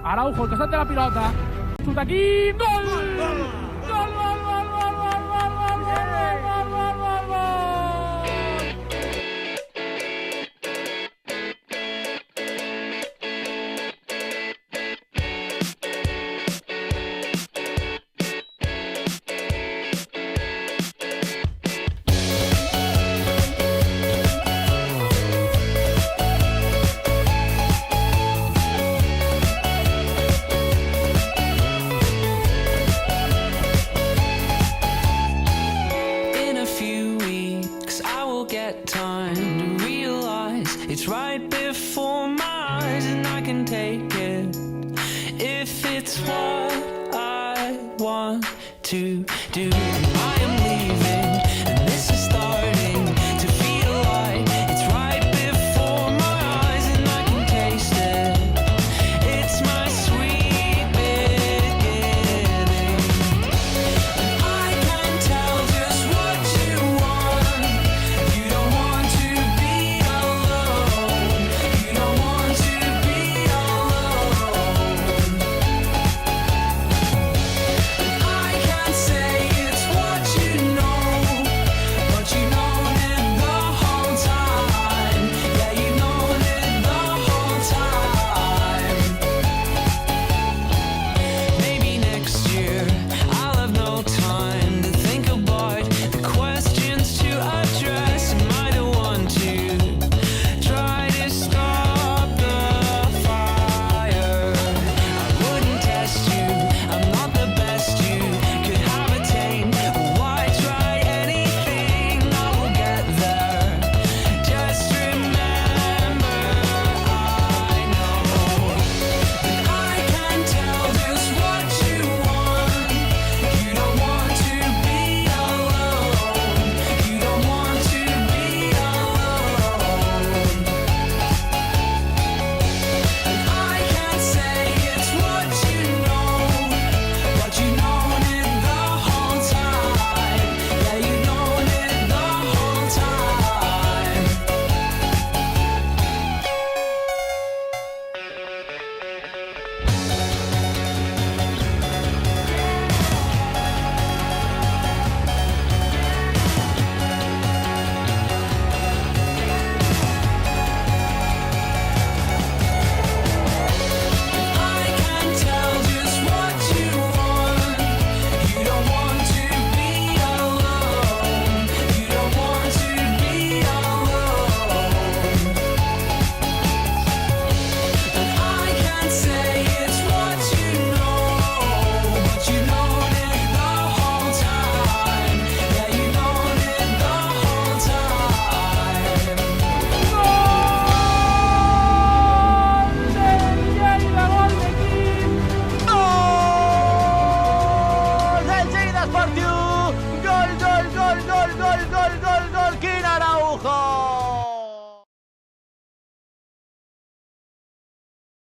Araujo, el costat de la pilota. Xut aquí, gol! Gol, gol, gol, gol, gol, gol, gol, gol, gol, gol, gol, gol! Time to realize it's right before my eyes, and I can take it if it's what I want to do. I am leaving, and this is starting to feel like it's right before my eyes, and I can taste it. It's my sweet beginning, and I can tell just what you want. You don't want to be alone. You don't want to be alone. And I can say it's what you know, but you known it the whole time. Yeah, you known it the whole time. Maybe next year I'll have no time to think about the questions to address. Am I the one to try to stop the fire? I wouldn't test you, I'm not the best you could have attained. Why try anything? I will get there. Just remember, I know that I can tell just what you want. You don't want to be alone. You don't want to be alone. And I can say it's what you know, but you known it the whole time. Yeah, you known it the whole time. I can tell just what you want. You don't want to be alone. You don't want to be alone. And I can say it's what you know, but you known it the whole time. Yeah, you known it the whole time. Gol del Lleida, gol de Quim! Gol del Lleida Esportiu! Gol, gol, gol, gol, gol, gol,